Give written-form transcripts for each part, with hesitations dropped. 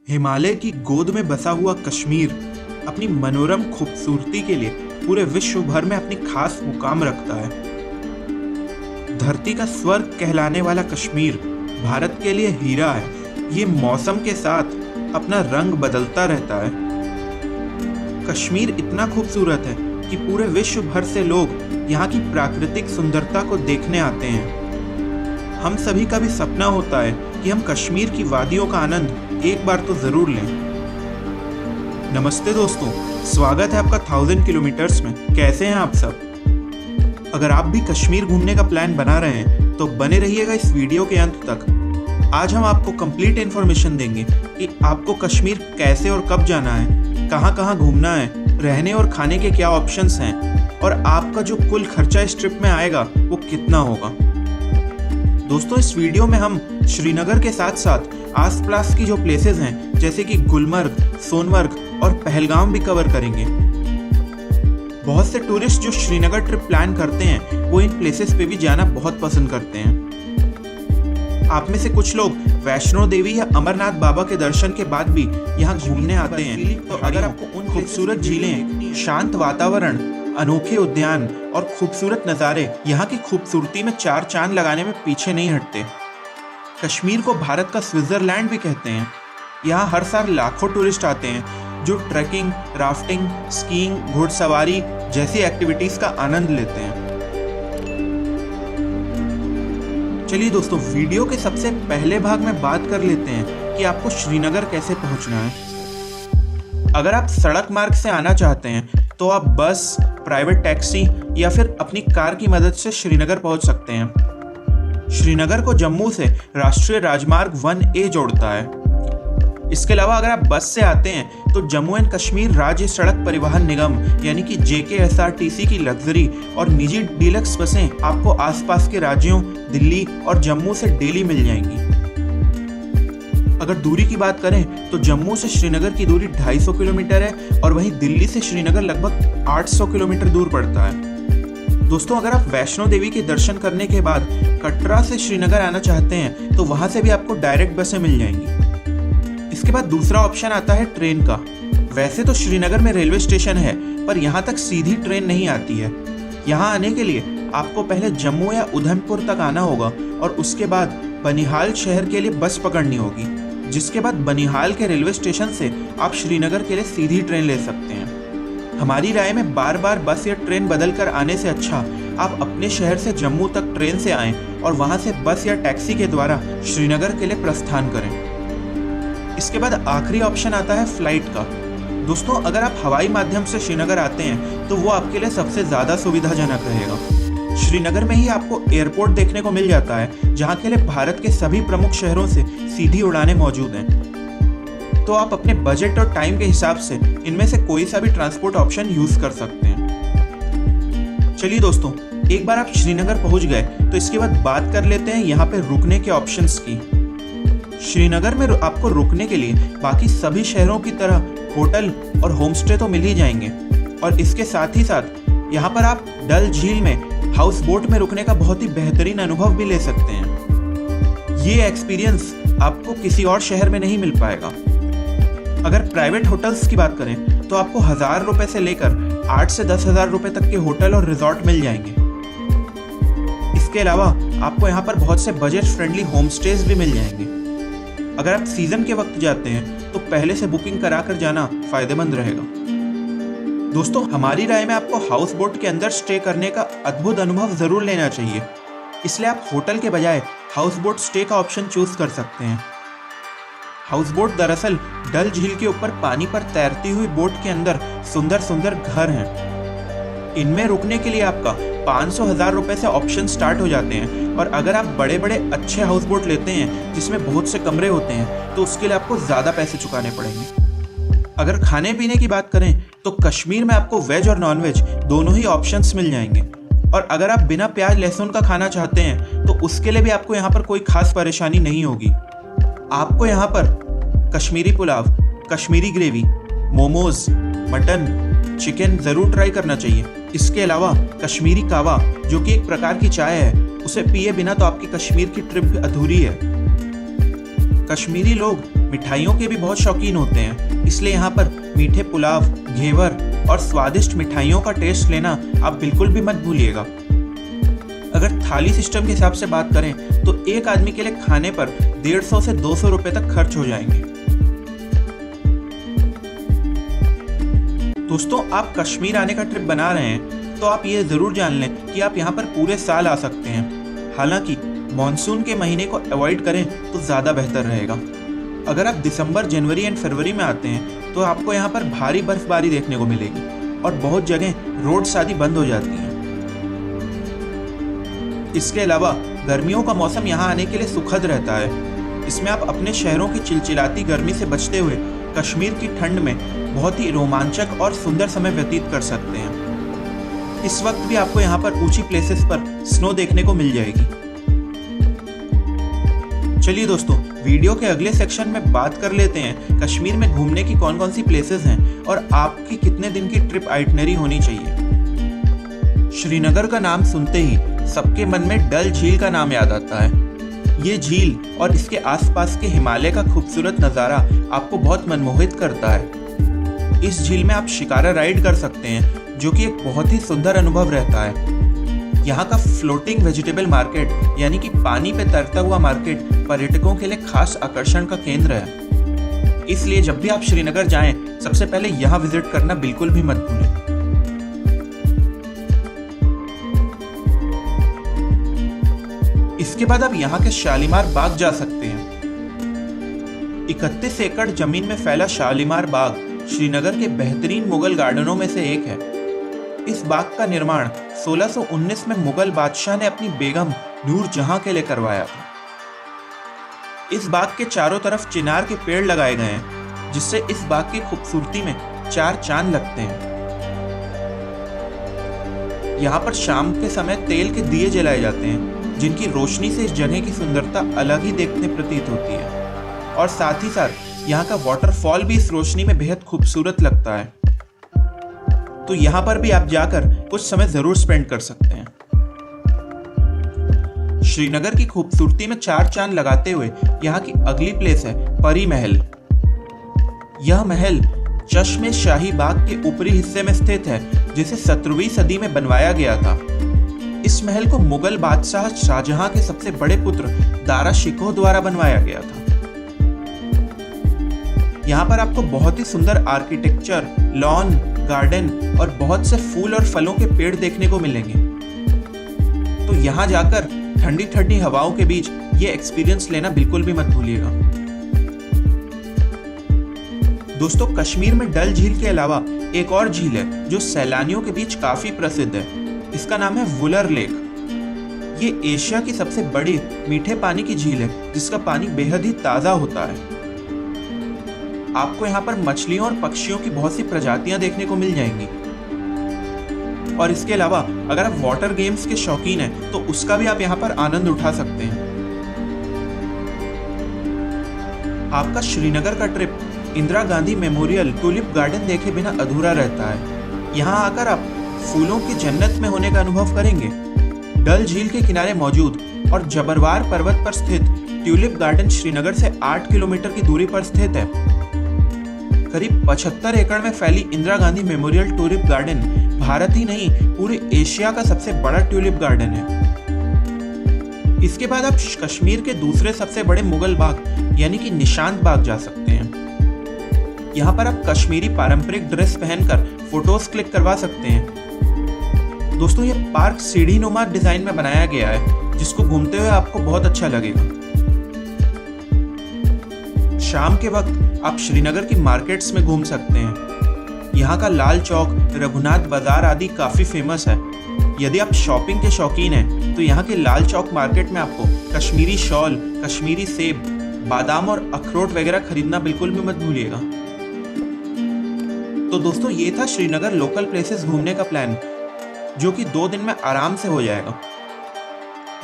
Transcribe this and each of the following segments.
हिमालय की गोद में बसा हुआ कश्मीर अपनी मनोरम खूबसूरती के लिए पूरे विश्व भर में अपनी खास मुकाम रखता है। धरती का स्वर्ग कहलाने वाला कश्मीर भारत के लिए हीरा है। ये मौसम के साथ अपना रंग बदलता रहता है। कश्मीर इतना खूबसूरत है कि पूरे विश्व भर से लोग यहाँ की प्राकृतिक सुंदरता को देखने आते हैं। हम सभी का भी सपना होता है कि हम कश्मीर की वादियों का आनंद एक बार तो जरूर लें। नमस्ते दोस्तों, स्वागत है आपका 1000 किलोमीटर्स में। कैसे हैं आप सब? अगर आप भी कश्मीर घूमने का प्लान बना रहे हैं तो बने रहिएगा इस वीडियो के अंत तक। आज हम आपको कंप्लीट इन्फॉर्मेशन देंगे कि आपको कश्मीर कैसे और कब जाना है, कहाँ कहाँ घूमना है, रहने और खाने के क्या ऑप्शंस हैं और आपका जो कुल खर्चा इस ट्रिप में आएगा वो कितना होगा। दोस्तों, इस वीडियो में हम श्रीनगर के साथ साथ आसपास की जो प्लेसेस हैं जैसे कि गुलमर्ग, सोनमर्ग और पहलगाम भी कवर करेंगे। बहुत से टूरिस्ट जो श्रीनगर ट्रिप प्लान करते हैं वो इन प्लेसेस पे भी जाना बहुत पसंद करते हैं। आप में से कुछ लोग वैष्णो देवी या अमरनाथ बाबा के दर्शन के बाद भी यहाँ घूमने आते हैं। तो अगर आपको उन खूबसूरत झीलें, शांत वातावरण, अनोखे उद्यान और खूबसूरत नज़ारे यहाँ की खूबसूरती में चार चांद लगाने में पीछे नहीं हटते। कश्मीर को भारत का स्विट्जरलैंड भी कहते हैं। यहाँ हर साल लाखों टूरिस्ट आते हैं जो ट्रैकिंग, राफ्टिंग, स्कीइंग, घुड़सवारी जैसी एक्टिविटीज का आनंद लेते हैं। चलिए दोस्तों, वीडियो के सबसे पहले भाग में बात कर लेते हैं कि आपको श्रीनगर कैसे पहुंचना है। अगर आप सड़क मार्ग से आना चाहते हैं तो आप बस, प्राइवेट टैक्सी या फिर अपनी कार की मदद से श्रीनगर पहुंच सकते हैं। श्रीनगर को जम्मू से राष्ट्रीय राजमार्ग 1A जोड़ता है। इसके अलावा अगर आप बस से आते हैं तो जम्मू एंड कश्मीर राज्य सड़क परिवहन निगम यानी कि JKSRTC की लग्जरी और निजी डीलक्स बसें आपको आसपास के राज्यों दिल्ली और जम्मू से डेली मिल जाएंगी। अगर दूरी की बात करें तो जम्मू से श्रीनगर की दूरी 250 किलोमीटर है और वहीं दिल्ली से श्रीनगर लगभग 800 किलोमीटर दूर पड़ता है। दोस्तों, अगर आप वैष्णो देवी के दर्शन करने के बाद कटरा से श्रीनगर आना चाहते हैं तो वहां से भी आपको डायरेक्ट बसें मिल जाएंगी। इसके बाद दूसरा ऑप्शन आता है ट्रेन का। वैसे तो श्रीनगर में रेलवे स्टेशन है पर यहाँ तक सीधी ट्रेन नहीं आती है। यहाँ आने के लिए आपको पहले जम्मू या उधमपुर तक आना होगा और उसके बाद बनिहाल शहर के लिए बस पकड़नी होगी, जिसके बाद बनिहाल के रेलवे स्टेशन से आप श्रीनगर के लिए सीधी ट्रेन ले सकते हैं। हमारी राय में बार बार बस या ट्रेन बदल कर आने से अच्छा आप अपने शहर से जम्मू तक ट्रेन से आएं और वहां से बस या टैक्सी के द्वारा श्रीनगर के लिए प्रस्थान करें। इसके बाद आखिरी ऑप्शन आता है फ्लाइट का। दोस्तों, अगर आप हवाई माध्यम से श्रीनगर आते हैं तो वो आपके लिए सबसे ज़्यादा सुविधाजनक रहेगा। श्रीनगर में ही आपको एयरपोर्ट देखने को मिल जाता है जहाँ के लिए भारत के सभी प्रमुख शहरों से सीधी उड़ानें मौजूद हैं। तो आप अपने बजट और टाइम के हिसाब से इनमें से कोई सा भी ट्रांसपोर्ट ऑप्शन यूज कर सकते हैं। चलिए दोस्तों, एक बार आप श्रीनगर पहुंच गए तो इसके बाद बात कर लेते हैं यहाँ पे रुकने के ऑप्शंस की। श्रीनगर में आपको रुकने के लिए बाकी सभी शहरों की तरह होटल और होमस्टे तो मिल ही जाएंगे और इसके साथ ही साथ यहाँ पर आप डल झील में हाउस बोट में रुकने का बहुत ही बेहतरीन अनुभव भी ले सकते हैं। ये एक्सपीरियंस आपको किसी और शहर में नहीं मिल पाएगा। अगर प्राइवेट होटल्स की बात करें तो आपको 1000 रुपए से लेकर 8 से 10,000 रुपए तक के होटल और रिजॉर्ट मिल जाएंगे। इसके अलावा आपको यहाँ पर बहुत से बजट फ्रेंडली होम स्टेज भी मिल जाएंगे। अगर आप सीजन के वक्त जाते हैं तो पहले से बुकिंग करा कर जाना फायदेमंद रहेगा। दोस्तों, हमारी राय में आपको हाउस बोट के अंदर स्टे करने का अद्भुत अनुभव जरूर लेना चाहिए। इसलिए आप होटल के बजाय हाउस बोट स्टे का ऑप्शन चूज कर सकते हैं। हाउस बोट दरअसल डल झील के ऊपर पानी पर तैरती हुई बोट के अंदर सुंदर सुंदर घर हैं। इनमें रुकने के लिए आपका 500-1000 रुपए से ऑप्शन स्टार्ट हो जाते हैं और अगर आप बड़े बड़े अच्छे हाउस बोट लेते हैं जिसमें बहुत से कमरे होते हैं तो उसके लिए आपको ज़्यादा पैसे चुकाने पड़ेंगे। अगर खाने पीने की बात करें तो कश्मीर में आपको वेज और नॉन वेज दोनों ही ऑप्शंस मिल जाएंगे और अगर आप बिना प्याज लहसुन का खाना चाहते हैं तो उसके लिए भी आपको यहाँ पर कोई खास परेशानी नहीं होगी। आपको यहाँ पर Kashmiri pulao, Kashmiri gravy, momos, mutton, chicken ज़रूर ट्राई करना चाहिए। इसके अलावा कश्मीरी कावा जो कि एक प्रकार की चाय है, उसे पिए बिना तो आपकी कश्मीर की ट्रिप अधूरी है। कश्मीरी लोग मिठाइयों के भी बहुत शौकीन होते हैं, इसलिए यहाँ पर मीठे पुलाव, घेवर और स्वादिष्ट मिठाइयों का टेस्ट लेना आप बिल्कुल भी मत भूलिएगा। अगर थाली सिस्टम के हिसाब से बात करें तो एक आदमी के लिए खाने पर 150 से 200 रुपए तक खर्च हो जाएंगे। दोस्तों, आप कश्मीर आने का ट्रिप बना रहे हैं तो आप ये ज़रूर जान लें कि आप यहाँ पर पूरे साल आ सकते हैं। हालांकि मॉनसून के महीने को अवॉइड करें तो ज़्यादा बेहतर रहेगा। अगर आप दिसंबर, जनवरी एंड फरवरी में आते हैं तो आपको यहाँ पर भारी बर्फबारी देखने को मिलेगी और बहुत जगह रोड्स आदि बंद हो जाती हैं। इसके अलावा गर्मियों का मौसम यहाँ आने के लिए सुखद रहता है। इसमें आप अपने शहरों की चिलचिलाती गर्मी से बचते हुए कश्मीर की ठंड में बहुत ही रोमांचक और सुंदर समय व्यतीत कर सकते हैं। इस वक्त भी आपको यहाँ पर ऊंची प्लेसेस पर स्नो देखने को मिल जाएगी। चलिए दोस्तों, वीडियो के अगले सेक्शन में बात कर लेते हैं कश्मीर में घूमने की कौन कौन सी प्लेसेस हैं और आपकी कितने दिन की ट्रिप आइटनरी होनी चाहिए। श्रीनगर का नाम सुनते ही सबके मन में डल झील का नाम याद आता है। ये झील और इसके आसपास के हिमालय का खूबसूरत नज़ारा आपको बहुत मनमोहित करता है। इस झील में आप शिकारा राइड कर सकते हैं, जो कि एक बहुत ही सुंदर अनुभव रहता है। यहाँ का फ्लोटिंग वेजिटेबल मार्केट यानी कि पानी पे तैरता हुआ मार्केट पर्यटकों के लिए खास आकर्षण का केंद्र है। इसलिए जब भी आप श्रीनगर जाएं, सबसे पहले यहाँ विजिट करना बिल्कुल भी मत भूलें। इसके बाद आप यहाँ के शालीमार बाग जा सकते हैं। 31 एकड़ जमीन में फैला शालीमार बाग श्रीनगर के बेहतरीन मुगल गार्डनों में से एक है। इस बाग का निर्माण 1619 में मुगल बादशाह ने अपनी बेगम नूरजहां के लिए करवाया था। इस बाग के चारों तरफ चिनार के पेड़ लगाए गए हैं, जिससे इस बाग की खूबसूरती में 4 चांद लगते हैं। यहाँ पर शाम के समय तेल के दिए जलाए जाते हैं, जिनकी रोशनी से इस जगह की सुंदरता अलग ही देखने प्रतीत होती है। और साथ ही साथ यहाँ का वाटरफॉल भी इस रोशनी में बेहद खूबसूरत लगता है। तो यहाँ पर भी आप जाकर कुछ समय जरूर स्पेंड कर सकते हैं। श्रीनगर की खूबसूरती में 4 चांद लगाते हुए यहाँ की अगली प्लेस है परी महल। यह महल चश्मे शाही बाग के ऊपरी हिस्से में स्थित है, जिसे 17वीं सदी में बनवाया गया था। इस महल को मुगल बादशाह शाहजहां के सबसे बड़े पुत्र दारा शिकोह द्वारा बनवाया गया था। यहाँ पर आपको बहुत ही सुंदर आर्किटेक्चर, लॉन, गार्डन और बहुत से फूल और फलों के पेड़ देखने को मिलेंगे। तो यहाँ जाकर ठंडी ठंडी हवाओं के बीच ये एक्सपीरियंस लेना बिल्कुल भी मत भूलिएगा। दोस्तों, कश्मीर में डल झील के अलावा एक और झील है जो सैलानियों के बीच काफी प्रसिद्ध है। इसका नाम है वुलर लेक। ये एशिया की सबसे बड़ी मीठे पानी की झील है, जिसका पानी बेहद ही ताजा होता है। आपको यहाँ पर मछलियों और पक्षियों की बहुत सी प्रजातियां देखने को मिल जाएंगी। और इसके अलावा अगर आप वाटर गेम्स के शौकीन हैं तो उसका भी आप यहाँ पर आनंद उठा सकते हैं। आपका श्रीनगर का trip Indira Gandhi memorial tulip garden देखे बिना अधूरा रहता है। यहाँ आकर आप फूलों की जन्नत में होने का अनुभव करेंगे। डल झील के किनारे मौजूद और जबरवार पर्वत पर स्थित ट्यूलिप गार्डन श्रीनगर से 8 किलोमीटर की दूरी पर स्थित है। करीब 75 एकड़ में फैली Indira Gandhi memorial tulip garden Bharat ही नहीं, पूरे एशिया का सबसे बड़ा ट्यूलिप गार्डन है। इसके बाद आप कश्मीर के दूसरे सबसे बड़े मुगल बाग यानी कि निशांत बाग जा सकते हैं। यहाँ पर आप कश्मीरी पारंपरिक ड्रेस पहनकर फोटोज क्लिक करवा सकते हैं। दोस्तों, ये पार्क सीढ़ीनुमा डिजाइन में बनाया गया है, जिसको घूमते हुए आपको बहुत अच्छा लगेगा। शाम के वक्त आप श्रीनगर की मार्केट्स में घूम सकते हैं। यहाँ का लाल चौक, रघुनाथ बाजार आदि काफी फेमस है। यदि आप शॉपिंग के शौकीन हैं तो यहाँ के लाल चौक मार्केट में आपको कश्मीरी शॉल, कश्मीरी सेब, बादाम और अखरोट वगैरह खरीदना बिल्कुल भी मत भूलिएगा। तो दोस्तों, ये था श्रीनगर लोकल प्लेसेस घूमने का प्लान, जो कि 2 दिन में आराम से हो जाएगा।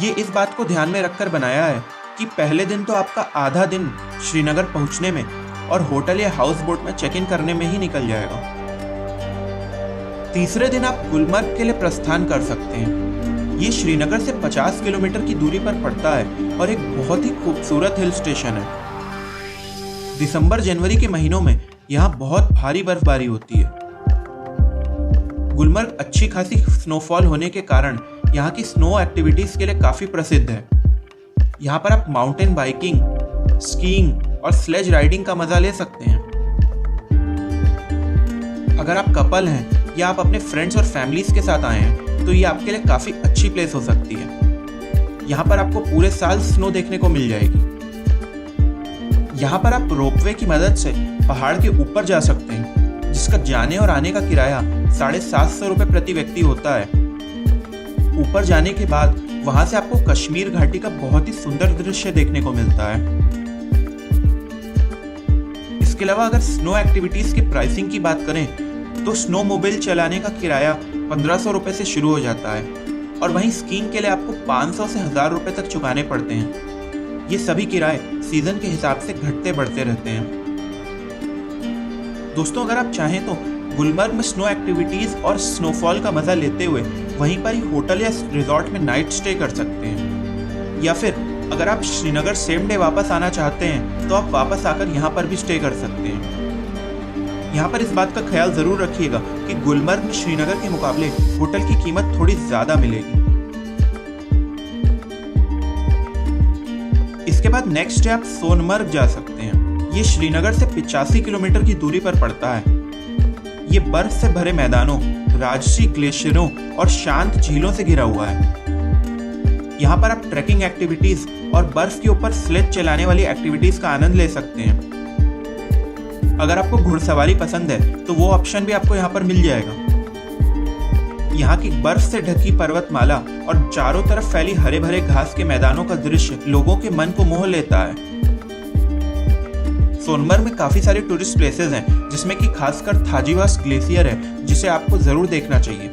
ये इस बात को ध्यान में रखकर बनाया है कि पहले दिन तो आपका आधा दिन श्रीनगर पहुंचने में और होटल या हाउस बोट में चेक इन करने में ही निकल जाएगा। तीसरे दिन आप गुलमर्ग के लिए प्रस्थान कर सकते हैं। ये श्रीनगर से 50 किलोमीटर की दूरी पर पड़ता है और एक बहुत ही खूबसूरत हिल स्टेशन है। दिसंबर जनवरी के महीनों में यहाँ बहुत भारी बर्फबारी होती है। गुलमर्ग अच्छी खासी स्नोफॉल होने के कारण यहाँ की स्नो एक्टिविटीज के लिए काफी प्रसिद्ध है। यहाँ पर आप माउंटेन बाइकिंग, स्कीइंग और स्लेज राइडिंग का मजा ले सकते हैं। अगर आप कपल हैं या आप अपने फ्रेंड्स और फैमिलीज के साथ आए हैं तो ये आपके लिए काफी अच्छी प्लेस हो सकती है। यहाँ पर आपको पूरे साल स्नो देखने को मिल जाएगी। यहाँ पर आप रोपवे की मदद से पहाड़ के ऊपर जा सकते हैं, जिसका जाने और आने का किराया 750 रुपये प्रति व्यक्ति होता है। ऊपर जाने के बाद वहां से आपको कश्मीर घाटी का बहुत ही सुंदर दृश्य देखने को मिलता है। इसके अलावा अगर स्नो एक्टिविटीज की प्राइसिंग की बात करें तो स्नोमोबाइल चलाने का किराया 1500 रुपये से शुरू हो जाता है और वहीं स्कीइंग के लिए आपको 500 से 1000 रुपये तक चुकाने पड़ते हैं। ये सभी किराए सीजन के हिसाब से घटते बढ़ते रहते हैं। दोस्तों, अगर आप चाहें तो गुलमर्ग में स्नो एक्टिविटीज और स्नोफॉल का मजा लेते हुए वहीं पर ही होटल या रिजॉर्ट में नाइट स्टे कर सकते हैं, या फिर अगर आप श्रीनगर सेम डे वापस आना चाहते हैं तो आप वापस आकर यहाँ पर भी स्टे कर सकते हैं। यहाँ पर इस बात का ख्याल जरूर रखिएगा कि गुलमर्ग में श्रीनगर के मुकाबले होटल की कीमत थोड़ी ज्यादा मिलेगी। इसके बाद नेक्स्ट डे आप सोनमर्ग जा सकते हैं। ये श्रीनगर से 85 किलोमीटर की दूरी पर पड़ता है। ये बर्फ से भरे मैदानों, राजसी ग्लेशियरों और शांत झीलों से घिरा हुआ है। यहाँ पर आप ट्रैकिंग एक्टिविटीज और बर्फ के ऊपर स्लेज चलाने वाली एक्टिविटीज का आनंद ले सकते हैं। अगर आपको घुड़सवारी पसंद है तो वो ऑप्शन भी आपको यहाँ पर मिल जाएगा। यहाँ की बर्फ से ढकी पर्वतमाला और चारों तरफ फैली हरे भरे घास के मैदानों का दृश्य लोगों के मन को मोह लेता है। सोनमर्ग में काफी सारे टूरिस्ट प्लेसेस हैं, जिसमें कि खासकर थाजीवास ग्लेशियर है, जिसे आपको जरूर देखना चाहिए।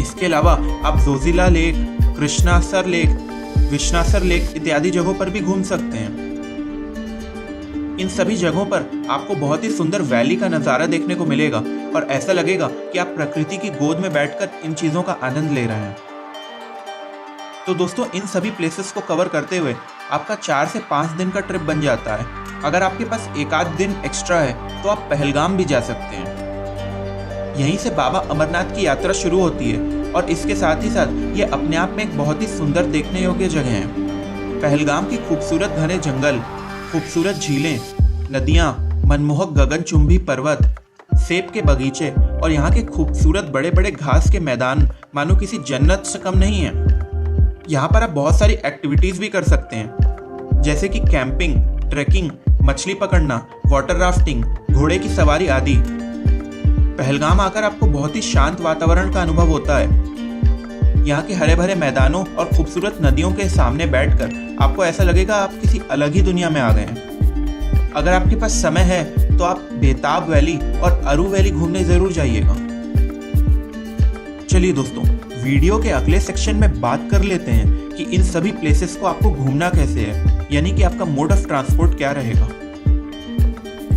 इसके अलावा आप जोजिला लेक, कृष्णासर लेक, विश्नासर लेक इत्यादि जगहों पर भी घूम सकते हैं। इन सभी जगहों पर आपको बहुत ही सुंदर वैली का नज़ारा देखने को मिलेगा और ऐसा लगेगा कि आप प्रकृति की गोद में बैठकर इन चीज़ों का आनंद ले रहे हैं। तो दोस्तों, इन सभी प्लेसेस को कवर करते हुए आपका 4 से 5 दिन का ट्रिप बन जाता है। अगर आपके पास एक आध दिन एक्स्ट्रा है तो आप पहलगाम भी जा सकते हैं। यहीं से बाबा अमरनाथ की यात्रा शुरू होती है और इसके साथ ही साथ ये अपने आप में एक बहुत ही सुंदर देखने योग्य जगह है। पहलगाम की खूबसूरत घने जंगल, खूबसूरत झीलें, नदियाँ, मनमोहक गगनचुंबी पर्वत, सेब के बगीचे और यहाँ के खूबसूरत बड़े बड़े घास के मैदान मानो किसी जन्नत से कम नहीं है। यहाँ पर आप बहुत सारी एक्टिविटीज भी कर सकते हैं, जैसे कि कैंपिंग, ट्रैकिंग, मछली पकड़ना, वाटर राफ्टिंग, घोड़े की सवारी आदि। पहलगाम आकर आपको बहुत ही शांत वातावरण का अनुभव होता है। यहाँ के हरे भरे मैदानों और खूबसूरत नदियों के सामने बैठकर आपको ऐसा लगेगा आप किसी अलग ही दुनिया में आ गए हैं। अगर आपके पास समय है तो आप बेताब वैली और अरू वैली घूमने जरूर जाइएगा। चलिए दोस्तों, वीडियो के अगले सेक्शन में बात कर लेते हैं कि इन सभी प्लेसेस को आपको घूमना कैसे है, यानी कि आपका मोड ऑफ ट्रांसपोर्ट क्या रहेगा।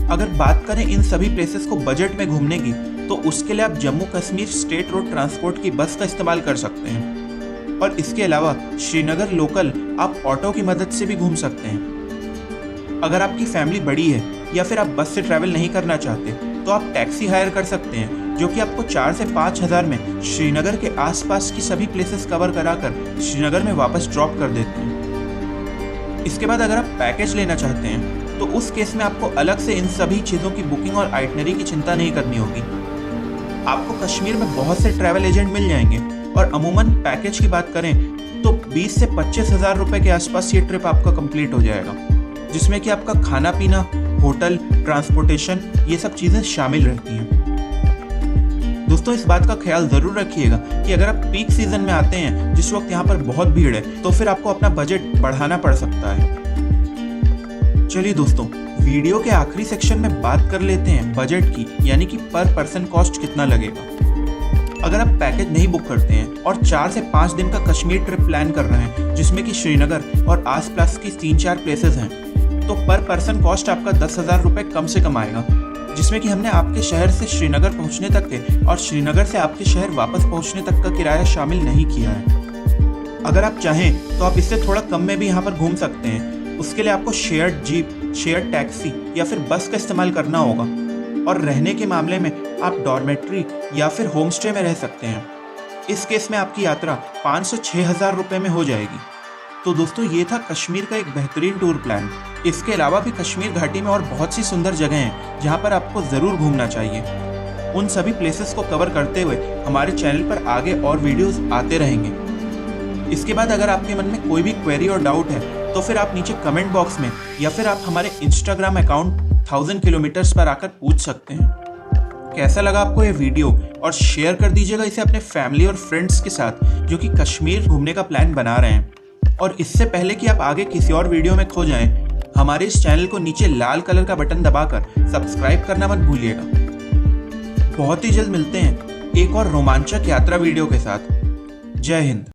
अगर बात करें इन सभी प्लेसेस को बजट में घूमने की, तो उसके लिए आप Jammu Kashmir state road transport की बस का इस्तेमाल कर सकते हैं और इसके अलावा श्रीनगर लोकल आप ऑटो की मदद से भी घूम सकते हैं। अगर आपकी फैमिली बड़ी है या फिर आप बस से ट्रैवल नहीं करना चाहते तो आप टैक्सी हायर कर सकते हैं, जो कि आपको 4 से 5 हज़ार में श्रीनगर के आसपास की सभी प्लेसेस कवर कराकर श्रीनगर में वापस ड्रॉप कर देते हैं। इसके बाद अगर आप पैकेज लेना चाहते हैं तो उस केस में आपको अलग से इन सभी चीज़ों की बुकिंग और आइटनरी की चिंता नहीं करनी होगी। आपको कश्मीर में बहुत से ट्रैवल एजेंट मिल जाएंगे और अमूमन पैकेज की बात करें तो 20 से 25 हज़ार रुपये के आसपास ये ट्रिप आपका कंप्लीट हो जाएगा, जिसमें कि आपका खाना पीना, होटल, ट्रांसपोर्टेशन ये सब चीज़ें शामिल रहती हैं। दोस्तों, इस बात का ख्याल ज़रूर रखिएगा कि अगर आप पीक सीजन में आते हैं, जिस वक्त यहाँ पर बहुत भीड़ है, तो फिर आपको अपना बजट बढ़ाना पड़ सकता है। चलिए दोस्तों, वीडियो के आखिरी सेक्शन में बात कर लेते हैं बजट की, यानी कि पर पर्सन कॉस्ट कितना लगेगा। अगर आप पैकेज नहीं बुक करते हैं और 4 से 5 दिन का कश्मीर ट्रिप प्लान कर रहे हैं, जिसमें कि श्रीनगर और आसपास की 3-4 प्लेसेस हैं, तो पर पर्सन कॉस्ट आपका 10,000 रुपये कम से कम आएगा, जिसमें कि हमने आपके शहर से श्रीनगर पहुंचने तक के और श्रीनगर से आपके शहर वापस पहुंचने तक का किराया शामिल नहीं किया है। अगर आप चाहें तो आप इससे थोड़ा कम में भी यहाँ पर घूम सकते हैं। उसके लिए आपको शेयर्ड जीप, शेयर टैक्सी या फिर बस का इस्तेमाल करना होगा। और रहने के मामले में आप डॉर्मेट्री या फिर होम स्टे में रह सकते हैं। इस केस में आपकी यात्रा 5 से 6,000 रुपये में हो जाएगी। तो दोस्तों, ये था कश्मीर का एक बेहतरीन टूर प्लान। इसके अलावा भी कश्मीर घाटी में और बहुत सी सुंदर जगह हैं जहाँ पर आपको ज़रूर घूमना चाहिए। उन सभी प्लेसेस को कवर करते हुए हमारे चैनल पर आगे और वीडियोस आते रहेंगे। इसके बाद अगर आपके मन में कोई भी क्वेरी और डाउट है तो फिर आप नीचे कमेंट बॉक्स में या फिर आप हमारे इंस्टाग्राम अकाउंट 1000 किलोमीटर्स पर आकर पूछ सकते हैं। कैसा लगा आपको ये वीडियो, और शेयर कर दीजिएगा इसे अपने फैमिली और फ्रेंड्स के साथ जो कि कश्मीर घूमने का प्लान बना रहे हैं। और इससे पहले कि आप आगे किसी और वीडियो में खो जाएं, हमारे इस चैनल को नीचे लाल कलर का बटन दबाकर सब्सक्राइब करना मत भूलिएगा। बहुत ही जल्द मिलते हैं एक और रोमांचक यात्रा वीडियो के साथ। जय हिंद।